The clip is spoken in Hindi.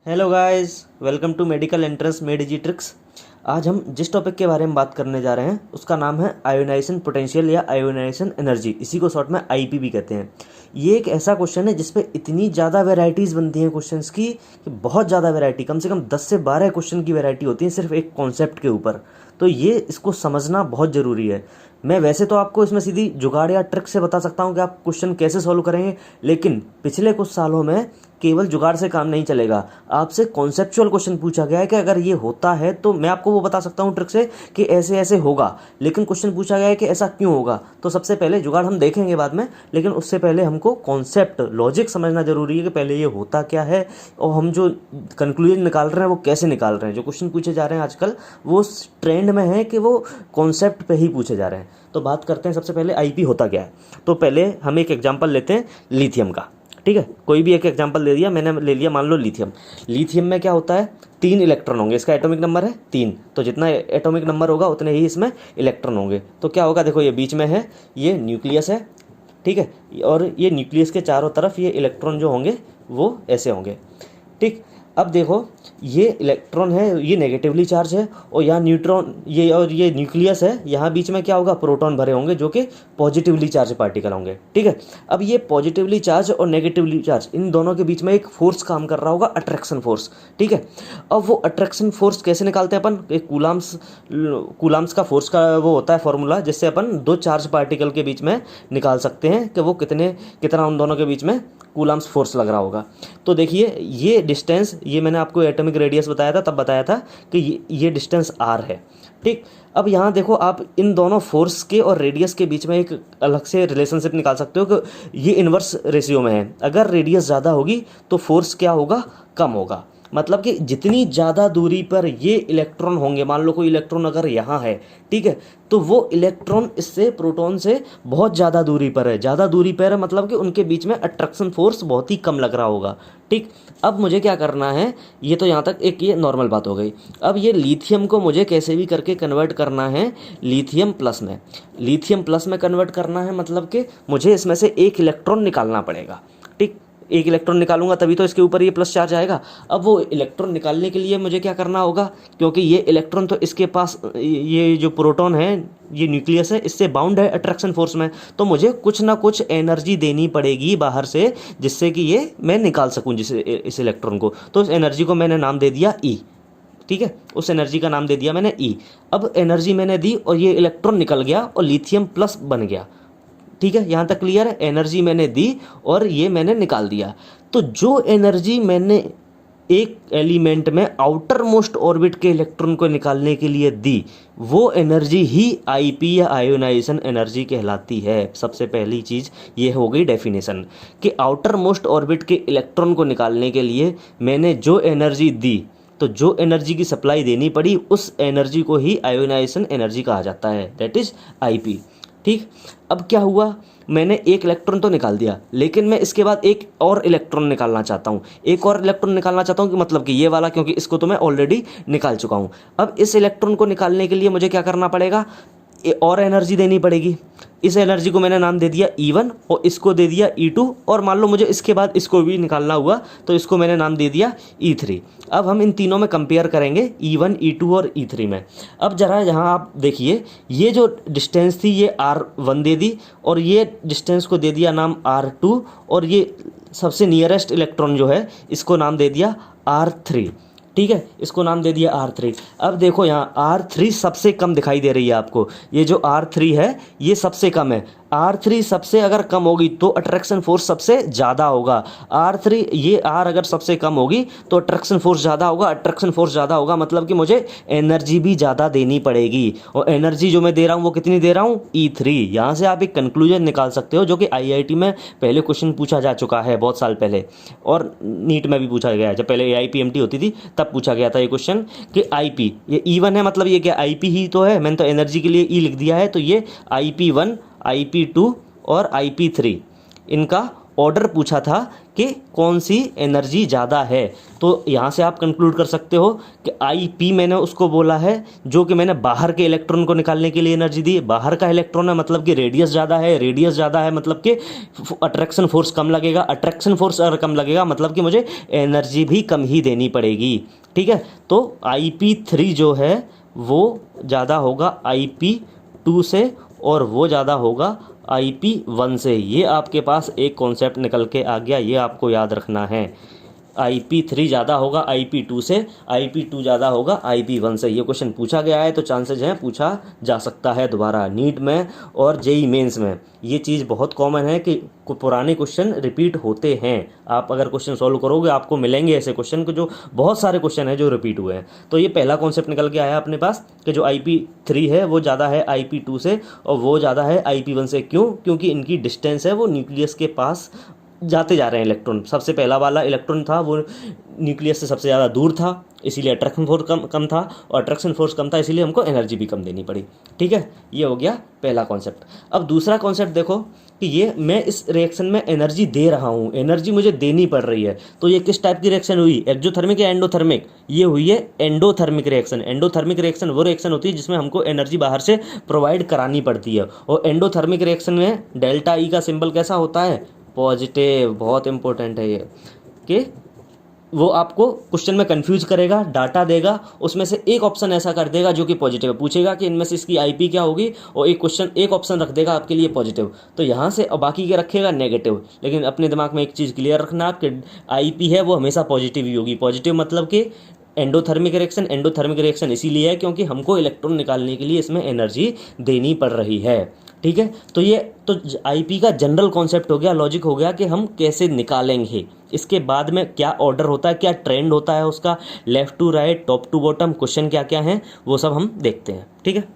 Hello guys, welcome to medical entrance मेडिजिट्रिक्स। आज हम जिस टॉपिक के बारे में बात करने जा रहे हैं उसका नाम है आयोनाइजेशन पोटेंशियल या आयोनाइजेशन एनर्जी। इसी को शॉर्ट में आईपी भी कहते हैं। ये एक ऐसा क्वेश्चन है जिसपे इतनी ज़्यादा वेराइटीज़ बनती हैं क्वेश्चंस की कि बहुत ज़्यादा वैरायटी, कम से कम 10 से 12 क्वेश्चन की वैरायटी होती है सिर्फ एक कॉन्सेप्ट के ऊपर। तो ये इसको समझना बहुत ज़रूरी है। मैं वैसे तो आपको इसमें सीधी जुगाड़ या ट्रिक से बता सकता हूँ कि आप क्वेश्चन कैसे सॉल्व करेंगे, लेकिन पिछले कुछ सालों में केवल जुगाड़ से काम नहीं चलेगा। आपसे कॉन्सेप्चुअल क्वेश्चन पूछा गया है कि अगर ये होता है तो मैं आपको वो बता सकता हूँ ट्रिक से कि ऐसे ऐसे होगा, लेकिन क्वेश्चन पूछा गया है कि ऐसा क्यों होगा। तो सबसे पहले जुगाड़ हम देखेंगे बाद में, लेकिन उससे पहले हमको कॉन्सेप्ट लॉजिक समझना जरूरी है कि पहले ये होता क्या है और हम जो कंक्लूजन निकाल रहे हैं वो कैसे निकाल रहे हैं। जो क्वेश्चन पूछे जा रहे हैं आजकल वो ट्रेंड में है कि वो कॉन्सेप्ट पे ही पूछे जा रहे हैं। तो बात करते हैं सबसे पहले आईपी होता क्या है। तो पहले हम एक एग्जांपल लेते हैं लिथियम का। ठीक है, कोई भी एक एग्जांपल दे दिया, मैंने ले लिया मान लो लिथियम। लिथियम में क्या होता है, 3 इलेक्ट्रॉन होंगे। इसका एटॉमिक नंबर है 3, तो जितना एटॉमिक नंबर होगा उतने ही इसमें इलेक्ट्रॉन होंगे। तो क्या होगा, देखो ये बीच में है, ये न्यूक्लियस है। ठीक है, और ये न्यूक्लियस के चारों तरफ ये इलेक्ट्रॉन जो होंगे वो ऐसे होंगे। ठीक, अब देखो ये इलेक्ट्रॉन है, ये नेगेटिवली चार्ज है, और यहाँ न्यूट्रॉन, ये और ये न्यूक्लियस है, यहाँ बीच में क्या होगा, प्रोटॉन भरे होंगे जो कि पॉजिटिवली चार्ज पार्टिकल होंगे। ठीक है, अब ये पॉजिटिवली चार्ज और नेगेटिवली चार्ज इन दोनों के बीच में एक फोर्स काम कर रहा होगा, अट्रैक्शन फोर्स। ठीक है, अब वो अट्रैक्शन फोर्स कैसे निकालते हैं अपन, एक कूलाम्स का फोर्स का वो होता है फॉर्मूला, जिससे अपन दो चार्ज पार्टिकल के बीच में निकाल सकते हैं कि वो कितना उन दोनों के बीच में कूलाम्स फोर्स लग रहा होगा। तो देखिए ये डिस्टेंस, ये मैंने आपको एटॉमिक रेडियस बताया था, तब बताया था कि ये डिस्टेंस r है। ठीक, अब यहाँ देखो आप इन दोनों फोर्स के और रेडियस के बीच में एक अलग से रिलेशनशिप निकाल सकते हो कि ये इन्वर्स रेशियो में है। अगर रेडियस ज़्यादा होगी तो फोर्स क्या होगा, कम होगा। मतलब कि जितनी ज़्यादा दूरी पर ये इलेक्ट्रॉन होंगे, मान लो कोई इलेक्ट्रॉन अगर यहाँ है, ठीक है, तो वो इलेक्ट्रॉन इससे प्रोटॉन से बहुत ज़्यादा दूरी पर है। ज़्यादा दूरी पर है मतलब कि उनके बीच में अट्रैक्शन फोर्स बहुत ही कम लग रहा होगा। ठीक, अब मुझे क्या करना है, ये तो यहाँ तक एक ये नॉर्मल बात हो गई। अब ये लिथियम को मुझे कैसे भी करके कन्वर्ट करना है लिथियम प्लस में। लिथियम प्लस में कन्वर्ट करना है मतलब कि मुझे इसमें से एक इलेक्ट्रॉन निकालना पड़ेगा। ठीक, एक इलेक्ट्रॉन निकालूंगा तभी तो इसके ऊपर ये प्लस चार्ज आएगा। अब वो इलेक्ट्रॉन निकालने के लिए मुझे क्या करना होगा, क्योंकि ये इलेक्ट्रॉन तो इसके पास, ये जो प्रोटॉन है, ये न्यूक्लियस है, इससे बाउंड है अट्रैक्शन फोर्स में, तो मुझे कुछ ना कुछ एनर्जी देनी पड़ेगी बाहर से, जिससे कि ये मैं निकाल सकूं जिसे इस इलेक्ट्रॉन को। तो उस एनर्जी को मैंने नाम दे दिया ई। ठीक है, उस एनर्जी का नाम दे दिया मैंने ई। अब एनर्जी मैंने दी और ये इलेक्ट्रॉन निकल गया और लिथियम प्लस बन गया। ठीक है, यहाँ तक क्लियर है। एनर्जी मैंने दी और ये मैंने निकाल दिया। तो जो एनर्जी मैंने एक एलिमेंट में आउटर मोस्ट ऑर्बिट के इलेक्ट्रॉन को निकालने के लिए दी, वो एनर्जी ही आईपी या आयोनाइजेशन एनर्जी कहलाती है। सबसे पहली चीज़ ये हो गई डेफिनेशन कि आउटर मोस्ट ऑर्बिट के इलेक्ट्रॉन को निकालने के लिए मैंने जो एनर्जी दी, तो जो एनर्जी की सप्लाई देनी पड़ी उस एनर्जी को ही आयोनाइजेशन एनर्जी कहा जाता है, दैट इज आईपी। ठीक, अब क्या हुआ, मैंने एक इलेक्ट्रॉन तो निकाल दिया, लेकिन मैं इसके बाद एक और इलेक्ट्रॉन निकालना चाहता हूँ। एक और इलेक्ट्रॉन निकालना चाहता हूँ कि मतलब कि ये वाला, क्योंकि इसको तो मैं ऑलरेडी निकाल चुका हूँ। अब इस इलेक्ट्रॉन को निकालने के लिए मुझे क्या करना पड़ेगा, और एनर्जी देनी पड़ेगी। इस एनर्जी को मैंने नाम दे दिया E1 और इसको दे दिया E2, और मान लो मुझे इसके बाद इसको भी निकालना हुआ तो इसको मैंने नाम दे दिया E3। अब हम इन तीनों में कंपेयर करेंगे E1, E2 और E3 में। अब जरा यहाँ आप देखिए, ये जो डिस्टेंस थी ये R1 दे दी, और ये डिस्टेंस को दे दिया नाम R2, और ये सबसे नियरेस्ट इलेक्ट्रॉन जो है इसको नाम दे दिया R3। ठीक है, इसको नाम दे दिया R3। अब देखो यहाँ R3 सबसे कम दिखाई दे रही है आपको, ये जो R3 है ये सबसे कम है। R3 सबसे अगर कम होगी तो अट्रैक्शन फोर्स सबसे ज़्यादा होगा। R3, ये R अगर सबसे कम होगी तो अट्रैक्शन फोर्स ज़्यादा होगा। अट्रैक्शन फोर्स ज़्यादा होगा मतलब कि मुझे एनर्जी भी ज़्यादा देनी पड़ेगी, और एनर्जी जो मैं दे रहा हूँ वो कितनी दे रहा हूँ, E3। यहाँ से आप एक कंक्लूजन निकाल सकते हो, जो कि IIT में पहले क्वेश्चन पूछा जा चुका है बहुत साल पहले, और नीट में भी पूछा गया है। जब पहले AIPMT होती थी तब पूछा गया था ये क्वेश्चन कि IP, ये E1 है मतलब ये क्या IP ही तो है, मैंने तो एनर्जी के लिए E लिख दिया है, तो ये IP1, IP2 और IP3 इनका ऑर्डर पूछा था कि कौन सी एनर्जी ज़्यादा है, तो यहाँ से आप कंक्लूड कर सकते हो कि Ip मैंने उसको बोला है जो कि मैंने बाहर के इलेक्ट्रॉन को निकालने के लिए एनर्जी दी है। बाहर का इलेक्ट्रॉन है मतलब कि रेडियस ज़्यादा है, रेडियस ज़्यादा है मतलब कि अट्रैक्शन फोर्स कम लगेगा, अट्रैक्शन फोर्स अगर कम लगेगा मतलब कि मुझे एनर्जी भी कम ही देनी पड़ेगी। ठीक है, तो Ip3 जो है वो ज़्यादा होगा Ip2 से और वो ज़्यादा होगा Ip1 से। ये आपके पास एक कॉन्सेप्ट निकल के आ गया, ये आपको याद रखना है। Ip3 ज़्यादा होगा Ip2 से, Ip2 ज़्यादा होगा Ip1 से। ये क्वेश्चन पूछा गया है तो चांसेज हैं पूछा जा सकता है दोबारा नीट में और जेई मेंस में। ये चीज़ बहुत कॉमन है कि पुराने क्वेश्चन रिपीट होते हैं। आप अगर क्वेश्चन सॉल्व करोगे आपको मिलेंगे ऐसे क्वेश्चन को जो बहुत सारे क्वेश्चन हैं जो रिपीट हुए हैं। तो ये पहला कॉन्सेप्ट निकल के आया अपने पास कि जो Ip3 है वो ज़्यादा है Ip2 से और वो ज़्यादा है Ip1 से। क्यों? क्योंकि इनकी डिस्टेंस है वो न्यूक्लियस के पास जाते जा रहे हैं इलेक्ट्रॉन। सबसे पहला वाला इलेक्ट्रॉन था वो न्यूक्लियस से सबसे ज़्यादा दूर था, इसीलिए अट्रैक्शन फोर्स कम था, और अट्रैक्शन फोर्स कम था इसीलिए हमको एनर्जी भी कम देनी पड़ी। ठीक है, ये हो गया पहला कॉन्सेप्ट। अब दूसरा कॉन्सेप्ट देखो कि ये मैं इस रिएक्शन में एनर्जी दे रहा हूँ, एनर्जी मुझे देनी पड़ रही है। तो ये किस टाइप की रिएक्शन हुई, एक्सोथर्मिक या एंडोथर्मिक? ये हुई है एंडोथर्मिक रिएक्शन। एंडोथर्मिक रिएक्शन वो रिएक्शन होती है जिसमें हमको एनर्जी बाहर से प्रोवाइड करानी पड़ती है। और एंडोथर्मिक रिएक्शन में डेल्टा ई का सिंबल कैसा होता है? पॉजिटिव। बहुत इंपॉर्टेंट है ये कि वो आपको क्वेश्चन में कंफ्यूज करेगा, डाटा देगा, उसमें से एक ऑप्शन ऐसा कर देगा जो कि पॉजिटिव है, पूछेगा कि इनमें से इसकी Ip क्या होगी और एक ऑप्शन रख देगा आपके लिए पॉजिटिव, तो यहाँ से और बाकी के रखेगा नेगेटिव। लेकिन अपने दिमाग में एक चीज़ क्लियर रखना आप कि Ip है वो हमेशा पॉजिटिव ही होगी। पॉजिटिव मतलब कि एंडोथर्मिक रिएक्शन इसीलिए है क्योंकि हमको इलेक्ट्रॉन निकालने के लिए इसमें एनर्जी देनी पड़ रही है। ठीक है, तो ये तो Ip का जनरल कॉन्सेप्ट हो गया, लॉजिक हो गया कि हम कैसे निकालेंगे। इसके बाद में क्या ऑर्डर होता है, क्या ट्रेंड होता है उसका, left to right, top to bottom, question क्या क्या हैं, वो सब हम देखते हैं। ठीक है।